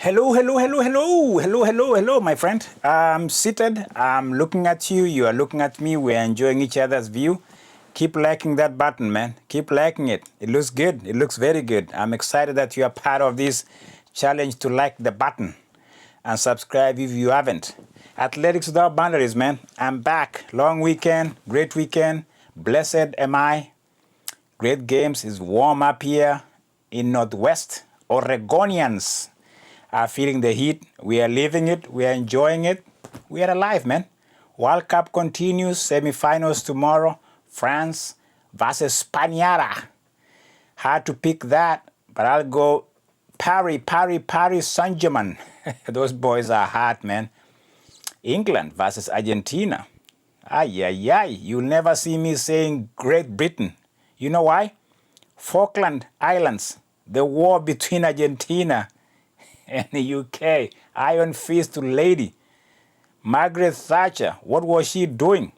Hello, my friend. I'm seated. I'm looking at you. You are looking at me. We're enjoying each other's view. Keep liking that button, man. Keep liking it. It looks good. It looks very good. I'm excited that you are part of this challenge to like the button and subscribe if you haven't. Athletics Without Boundaries, man. I'm back. Long weekend, great weekend. Blessed am I. Great games. It's warm up here in Northwest. Oregonians are feeling the heat. We are living it. We are enjoying it. We are alive, man. World Cup continues. Semifinals tomorrow. France versus Spaniara. Hard to pick that, but I'll go Paris Saint-Germain. Those boys are hot, man. England versus Argentina. You'll never see me saying Great Britain. You know why? Falkland Islands. The war between Argentina and the UK. Iron Fist lady. Margaret Thatcher. What was she doing?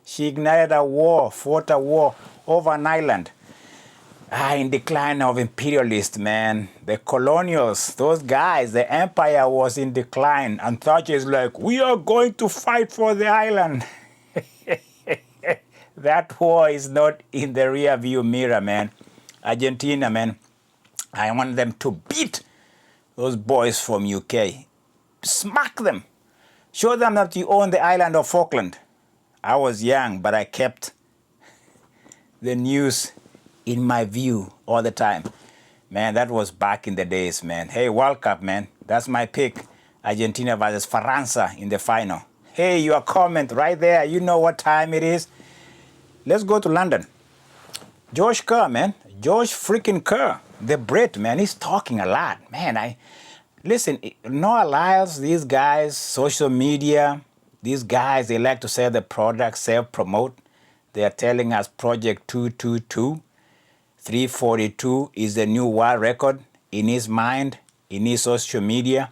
She ignited a war, fought a war over an island. In decline of imperialists, man. The colonials, those guys, the empire was in decline. And Thatcher is like, we are going to fight for the island. That war is not in the rear view mirror, man. Argentina, man. I want them to beat those boys from UK. Smack them. Show them that you own the island of Falkland. I was young, but I kept the news in my view all the time. Man, that was back in the days, man. Hey, World Cup, man. That's my pick. Argentina versus France in the final. Hey, your comment right there. You know what time it is. Let's go to London. Josh Kerr, man. Josh freaking Kerr. The Brit, man. He's talking a lot. Man, listen, Noah Lyles, these guys, social media, these guys, they like to sell the product, self-promote. They are telling us Project 222, 342 is the new world record in his mind, in his social media,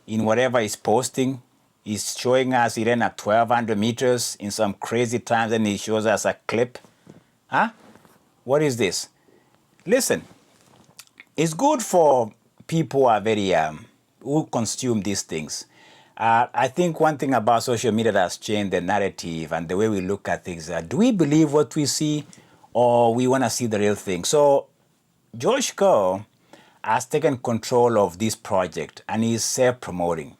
in whatever he's posting. He's showing us he ran at 1,200 meters in some crazy times, and he shows us a clip. Huh? What is this? Listen, it's good for people who are very, who consume these things. I think one thing about social media that has changed the narrative and the way we look at things. Do we believe what we see, or we want to see the real thing? So Josh Kerr has taken control of this project, and he's self-promoting.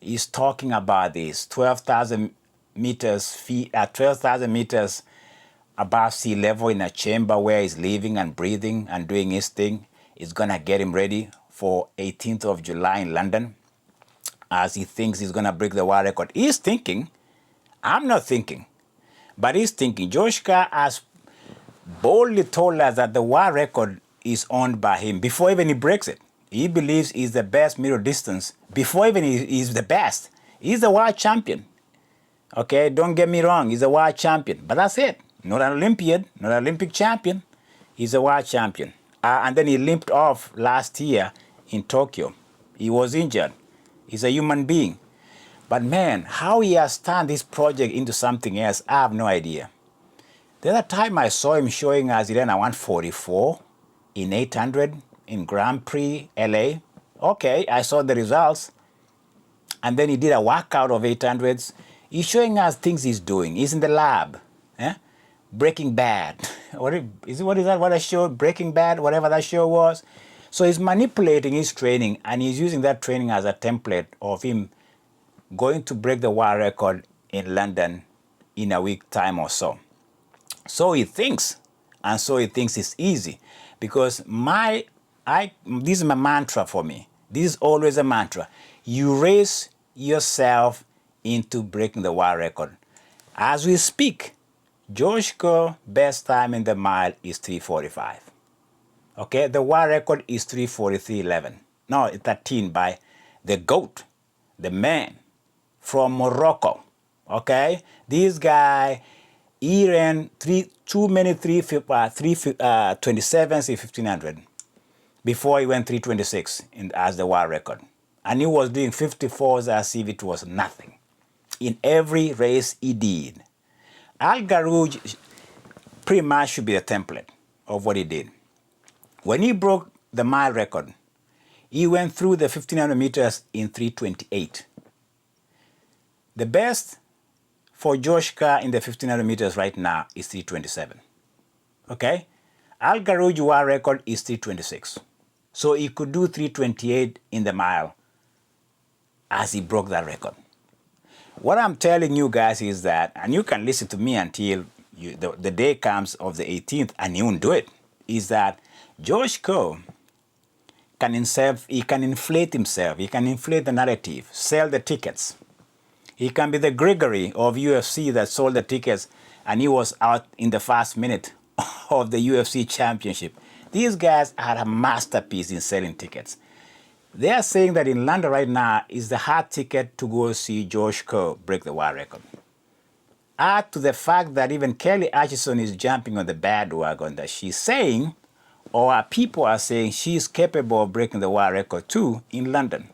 He's talking about this 12,000 meters 12,000 meters above sea level in a chamber where he's living and breathing and doing his thing. It's gonna get him ready for 18th of July in London, as he thinks he's gonna break the world record. He's thinking, I'm not thinking, but he's thinking. Josh Kerr has boldly told us that the world record is owned by him before even he breaks it. He believes he's the best middle distance before even he's the best. He's the world champion. Okay, don't get me wrong, he's a world champion, but that's it. Not an Olympian, not an Olympic champion. He's a world champion. And then he limped off last year in Tokyo. He was injured. He's a human being. But man, how he has turned this project into something else, I have no idea. The other time I saw him showing us he ran a 144 in 800 in Grand Prix LA. Okay, I saw the results. And then he did a workout of 800s. He's showing us things he's doing. He's in the lab. Breaking Bad. What is that? What I showed? Breaking Bad, whatever that show was. So he's manipulating his training, and he's using that training as a template of him going to break the world record in London in a week time or so. So he thinks, and so he thinks it's easy, because this is my mantra for me. This is always a mantra. You race yourself into breaking the world record. As we speak, Josh Kerr's best time in the mile is 3:45. Okay, the world record is 3:43.11. No, 13 by the GOAT, the man from Morocco. Okay, this guy, he ran 3:27s in 1500 before he went 3:26 as the world record. And he was doing 54s as if it was nothing in every race he did. Al Garouge pretty much should be a template of what he did. When he broke the mile record, He went through the 1500 meters in 3:28. The best for Josh Kerr in the 1500 meters right now is 3:27. Okay? Al Garouge's world record is 3:26. So he could do 3:28 in the mile as he broke that record. What I'm telling you guys is that, and you can listen to me until the day comes of the 18th and you won't do it, is that Josh Kerr he can inflate himself, he can inflate the narrative, sell the tickets. He can be the Gregory of UFC that sold the tickets and he was out in the first minute of the UFC championship. These guys are a masterpiece in selling tickets. They are saying that in London right now is the hard ticket to go see Josh Kerr break the world record. Add to the fact that even Kelly Atchison is jumping on the bandwagon that she's saying, or people are saying she's capable of breaking the world record too in London.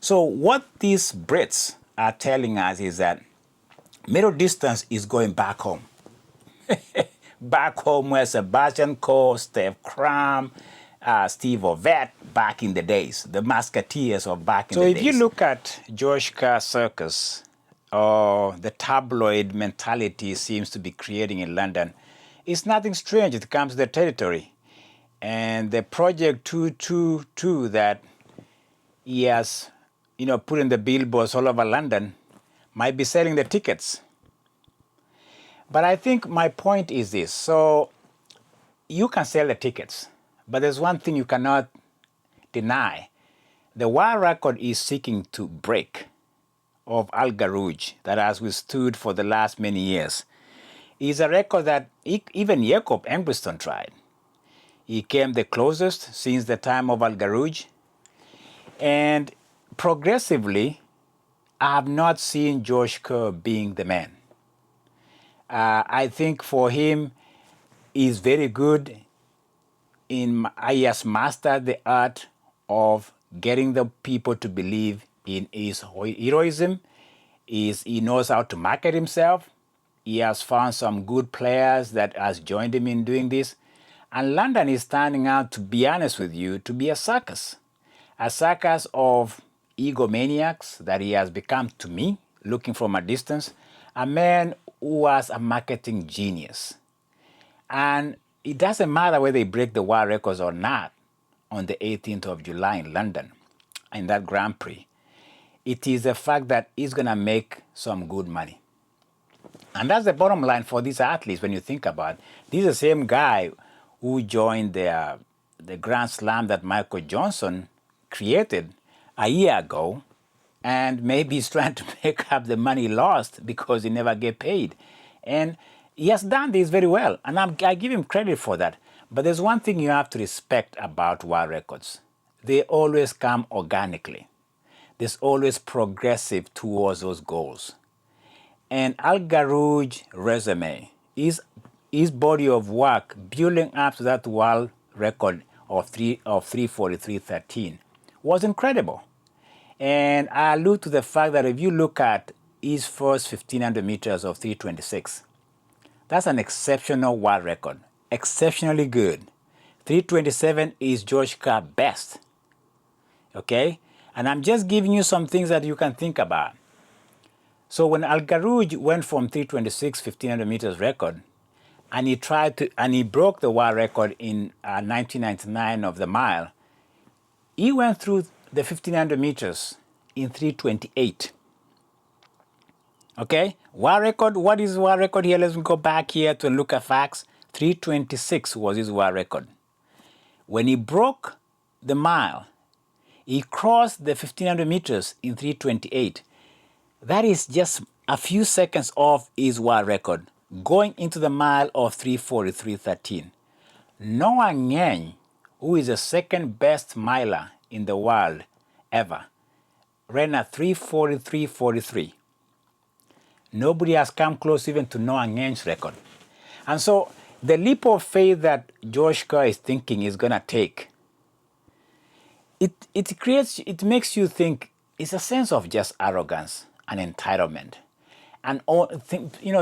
So what these Brits are telling us is that middle distance is going back home. Back home where Sebastian Coe, Steph Cram, Steve Ovett back in the days, the Musketeers of back in the days. So if you look at Josh Kerr circus, the tabloid mentality seems to be creating in London, it's nothing strange. It comes to the territory. And the Project 222 that he has, put in the billboards all over London might be selling the tickets. But I think my point is this. So you can sell the tickets, but there's one thing you cannot deny. The world record is seeking to break of Al Garouge that has withstood for the last many years. Is a record that even Jakob Engelston tried. He came the closest since the time of Al Garouge. And progressively, I have not seen Josh Kerr being the man. I think for him, he's very good he has mastered the art of getting the people to believe in his heroism. He knows how to market himself. He has found some good players that has joined him in doing this. And London is turning out, to be honest with you, to be a circus of egomaniacs that he has become to me, looking from a distance, a man who was a marketing genius. And it doesn't matter whether he break the world records or not on the 18th of July in London, in that Grand Prix. It is the fact that he's going to make some good money. And that's the bottom line for these athletes when you think about it. This is the same guy who joined the Grand Slam that Michael Johnson created a year ago, and maybe he's trying to make up the money lost because he never get paid. And he has done this very well, and I give him credit for that. But there's one thing you have to respect about world records. They always come organically. There's always progressive towards those goals. And Al Garouge's resume, his body of work building up to that world record of 3:43.13 was incredible. And I allude to the fact that if you look at his first 1500 meters of 3:26, that's an exceptional world record, exceptionally good. 3:27 is Josh Kerr's best. Okay? And I'm just giving you some things that you can think about. So when Al Garouge went from 3:26 1500 meters record, and he broke the world record in 1999 of the mile, he went through the 1500 meters in 3:28. Okay? World record, what is world record here? Let's go back here to look at facts. 3:26 was his world record. When he broke the mile, he crossed the 1500 meters in 3:28. That is just a few seconds off his world record, going into the mile of 3:43.13. Noah Ngeny, who is the second best miler in the world ever, ran at 3:43.43. Nobody has come close even to Noah Ngeny's record. And so the leap of faith that Josh Kerr is thinking is going to take, it makes you think it's a sense of just arrogance and entitlement. And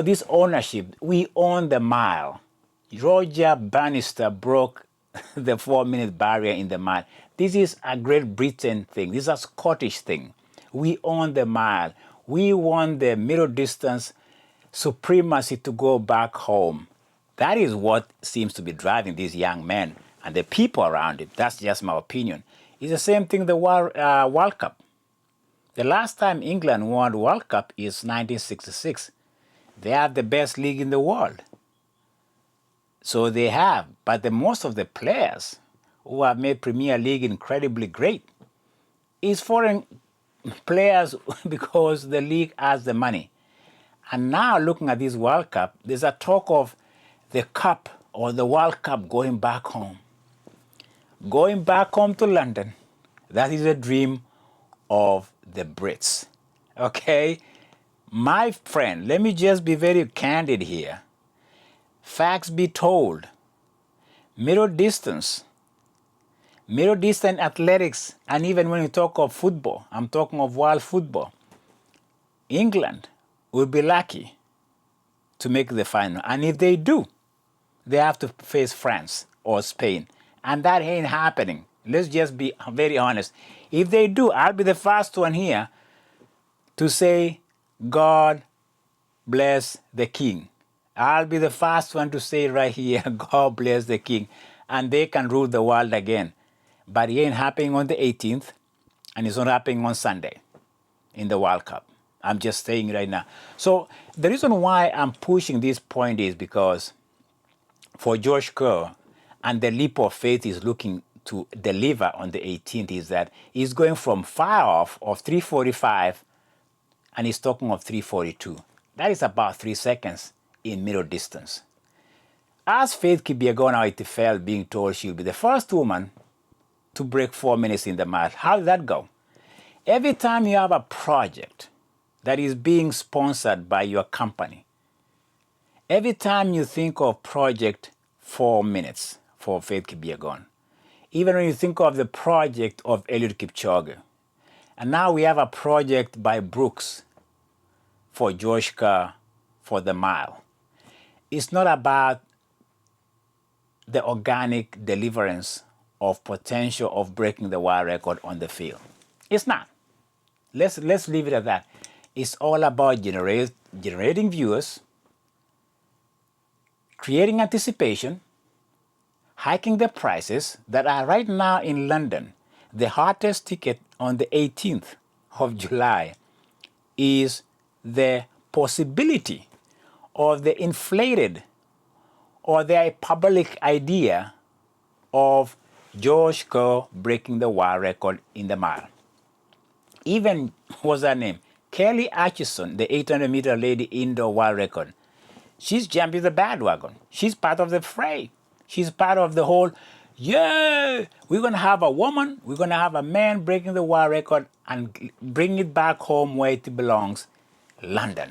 this ownership, we own the mile. Roger Bannister broke the 4-minute barrier in the mile. This is a Great Britain thing. This is a Scottish thing. We own the mile. We want the middle distance supremacy to go back home. That is what seems to be driving these young men and the people around it. That's just my opinion. It's the same thing the World Cup. The last time England won the World Cup is 1966. They have the best league in the world. So they have, but most of the players who have made Premier League incredibly great is foreign players because the league has the money. And now looking at this World Cup, there's a talk of the Cup or the World Cup going back home. Going back home to London. That is a dream of the Brits. Okay? My friend, let me just be very candid here. Facts be told. Middle distance athletics, and even when you talk of football, I'm talking of world football, England will be lucky to make the final. And if they do, they have to face France or Spain. And that ain't happening. Let's just be very honest. If they do, I'll be the first one here to say, God bless the King. I'll be the first one to say right here, God bless the King. And they can rule the world again. But it ain't happening on the 18th, and it's not happening on Sunday in the World Cup. I'm just saying right now. So the reason why I'm pushing this point is because for Josh Kerr, and the leap of faith is looking to deliver on the 18th, is that he's going from far off of 345 and he's talking of 342. That is about 3 seconds in middle distance. As Faith Kipyegon out fell, being told she'll be the first woman to break 4 minutes in the mile. How did that go? Every time you have a project that is being sponsored by your company, every time you think of project 4 minutes for Faith Kipyegon, even when you think of the project of Eliud Kipchoge, and now we have a project by Brooks for Josh Kerr for the mile. It's not about the organic deliverance of potential of breaking the world record on the field. It's not. Let's leave it at that. It's all about generating viewers, creating anticipation, hiking the prices that are right now in London. The hottest ticket on the 18th of July is the possibility of the inflated or the public idea of Josh Kerr breaking the world record in the mile. Even, what's her name? Keely, the 800-meter lady indoor world record. She's jumping the bandwagon. She's part of the fray. She's part of the whole, yeah, we're going to have a woman, we're going to have a man breaking the world record and bring it back home where it belongs, London.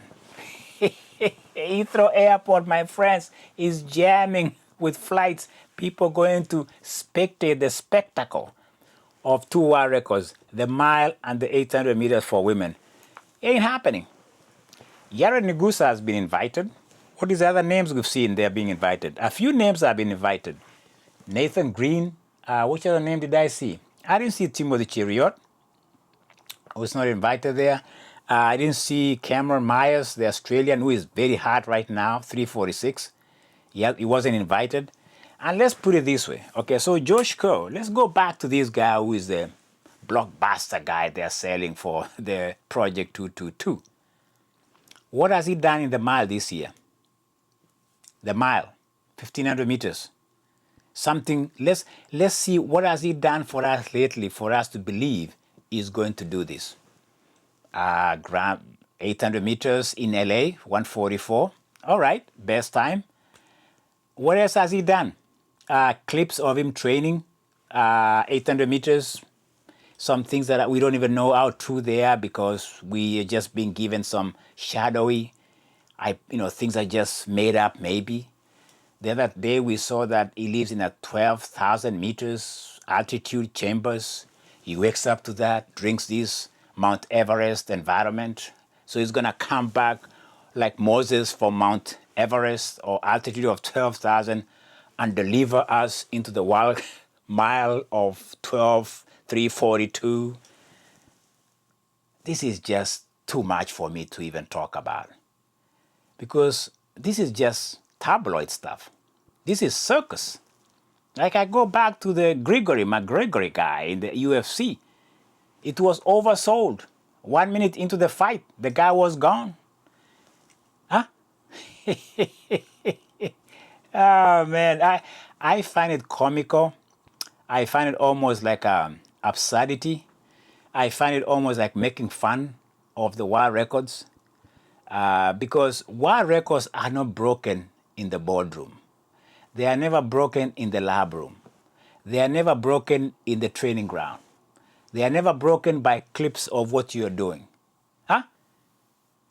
Heathrow Airport, my friends, is jamming with flights. People going to spectate the spectacle of 2 world records, the mile and the 800 meters for women. It ain't happening. Yared Nuguse has been invited. What is the other names we've seen they're being invited? A few names have been invited. Nathan Green. Which other name did I see? I didn't see Timothy Cheruiyot. I was not invited there. I didn't see Cameron Myers, the Australian, who is very hot right now, 346. Yeah, he wasn't invited. And let's put it this way. Okay, so Josh Kerr, let's go back to this guy who is the blockbuster guy they're selling for the Project 222. What has he done in the mile this year? The mile, 1,500 meters. Something, let's see what has he done for us lately for us to believe he's going to do this. 800 meters in LA, 144. All right, best time. What else has he done? Clips of him training, 800 meters. Some things that we don't even know how true they are because we are just being given some shadowy, things are just made up maybe. The other day we saw that he lives in a 12,000 meters altitude chambers. He wakes up to that, drinks this Mount Everest environment. So he's going to come back like Moses from Mount Everest or altitude of 12,000 and deliver us into the wild mile of 12,342. This is just too much for me to even talk about, because this is just tabloid stuff. This is circus. Like, I go back to the Grigory McGregory guy in the UFC. It was oversold. 1 minute into the fight, the guy was gone. Huh? Oh, man. I find it comical. I find it almost like absurdity. I find it almost like making fun of the war records. Because war records are not broken in the boardroom. They are never broken in the lab room. They are never broken in the training ground. They are never broken by clips of what you're doing. Huh?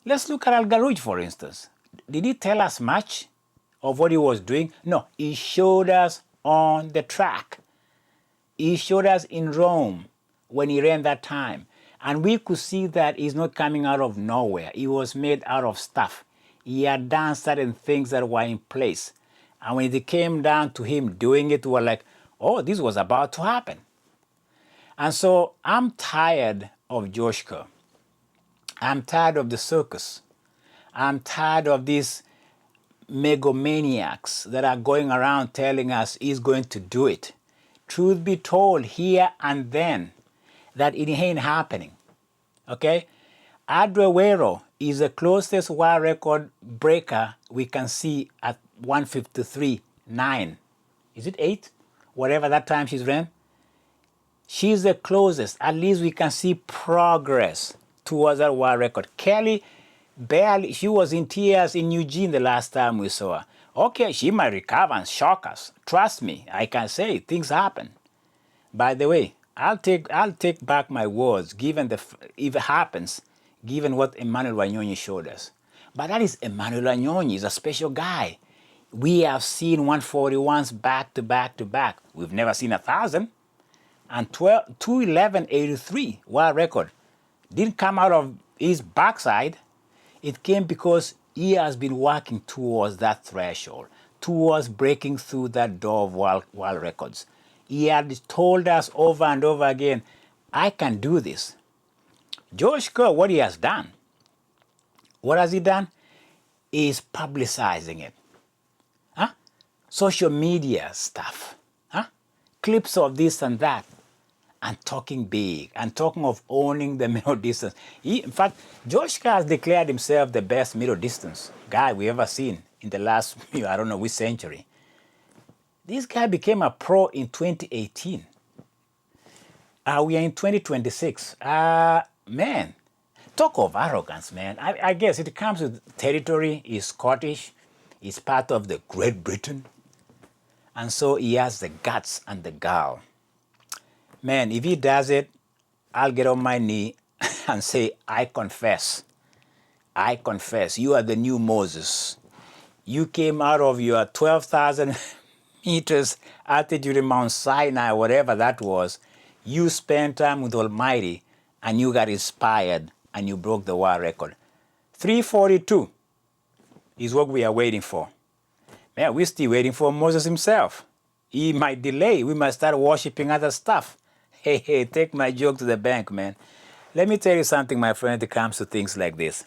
Let's look at Al Garouj, for instance. Did he tell us much of what he was doing? No, he showed us on the track. He showed us in Rome when he ran that time. And we could see that he's not coming out of nowhere. He was made out of stuff. He had done certain things that were in place. And when it came down to him doing it, we were like, oh, this was about to happen. And so I'm tired of Josh KERR. I'm tired of the circus. I'm tired of these megalomaniacs that are going around telling us he's going to do it. Truth be told, here and then, that it ain't happening. Okay? Adwewero is the closest world record breaker we can see at 153.9. Is it 8? Whatever that time she's ran. She's the closest. At least we can see progress towards that world record. Keely, barely, she was in tears in Eugene the last time we saw her. Okay, she might recover and shock us. Trust me, I can say things happen. By the way, I'll take back my words, given if it happens, given what Emmanuel Wanyonyi showed us. But that is Emmanuel Wanyonyi. He's a special guy. We have seen 141s back to back to back. We've never seen 1,000. And 211.83 world record didn't come out of his backside. It came because he has been working towards that threshold, towards breaking through that door of world records. He had told us over and over again, I can do this. Josh KERR, what he has done, what has he done? Is publicizing it. Huh? Social media stuff. Huh? Clips of this and that. And talking big, and talking of owning the middle distance. In fact, Josh KERR has declared himself the best middle distance guy we ever seen in the last, I don't know which century. This guy became a pro in 2018. We are in 2026. Man, talk of arrogance, man. I guess it comes with territory. He's Scottish. He's part of the Great Britain. And so he has the guts and the gall. Man, if he does it, I'll get on my knee and say, I confess. I confess. You are the new Moses. You came out of your 12,000 meters altitude in Mount Sinai, whatever that was. You spent time with Almighty, and you got inspired, and you broke the world record. 342 is what we are waiting for. Man, we're still waiting for Moses himself. He might delay. We might start worshiping other stuff. Hey, take my joke to the bank, man. Let me tell you something, my friend, when it comes to things like this.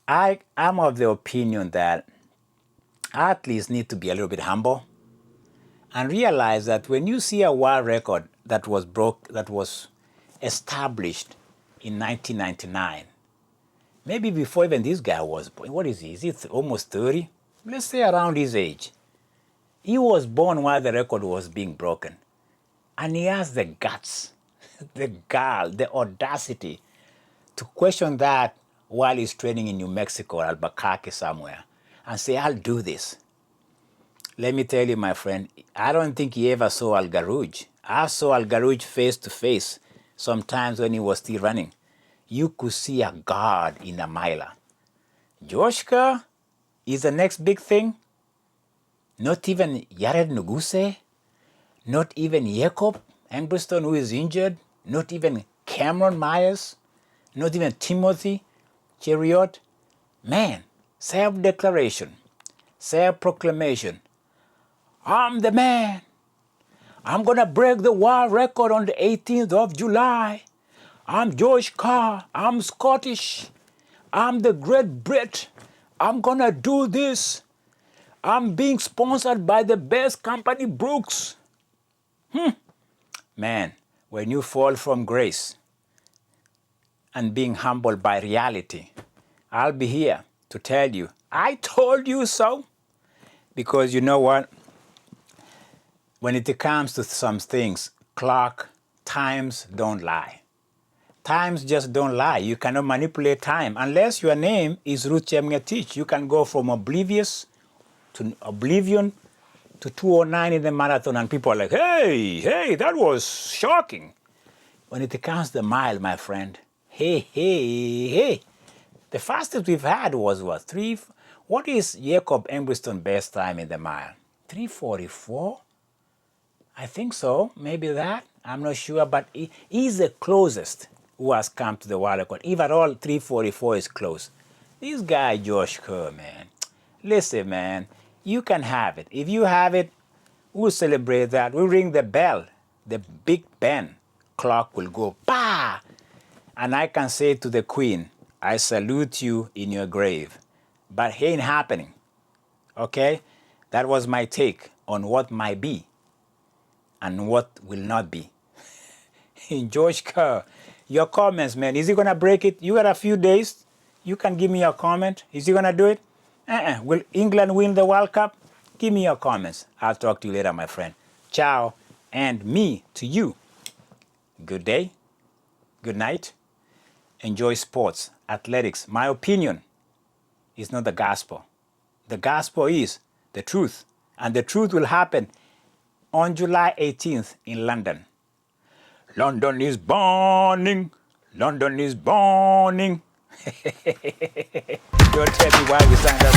I'm of the opinion that athletes need to be a little bit humble and realize that when you see a world record that was established in 1999, maybe before even this guy was born, what is he? Is he almost 30? Let's say around his age. He was born while the record was being broken. And he has the guts, the gall, the audacity to question that while he's training in New Mexico or Albuquerque somewhere and say, I'll do this. Let me tell you, my friend, I don't think he ever saw Al Garouj. I saw Al Garouj face to face sometimes when he was still running. You could see a god in a miler. Josh KERR is the next big thing. Not even Yared Nuguse. Not even Jacob Engbriston, who is injured. Not even Cameron Myers. Not even Timothy Cheruiyot. Man, self-declaration, self-proclamation, I'm the man. I'm going to break the world record on the 18th of July. I'm George KERR. I'm Scottish. I'm the Great Brit. I'm going to do this. I'm being sponsored by the best company, Brooks. Man, when you fall from grace and being humbled by reality, I'll be here to tell you, I told you so. Because you know what? When it comes to some things, times don't lie. Times just don't lie. You cannot manipulate time. Unless your name is Ruth Chemngetich, you can go from oblivion to 209 in the marathon, and people are like, hey, that was shocking. When it comes to the mile, my friend, hey. The fastest we've had was what? What is Jacob Embriston's best time in the mile? 3:44? I think so. Maybe that. I'm not sure, but he's the closest who has come to the world record. If at all, 3:44 is close. This guy, Josh Kerr, man. Listen, man, you can have it. If you have it, we'll celebrate that. We'll ring the bell. The Big Ben clock will go, bah! And I can say to the Queen, I salute you in your grave. But it ain't happening. Okay? That was my take on what might be and what will not be. George Kerr, your comments, man. Is he going to break it? You got a few days. You can give me your comment. Is he going to do it? Will England win the World Cup? Give me your comments. I'll talk to you later, my friend. Ciao. And me to you. Good day. Good night. Enjoy sports, athletics. My opinion is not the gospel. The gospel is the truth. And the truth will happen on July 18th in London. London is burning. London is burning. Don't tell me why we sang that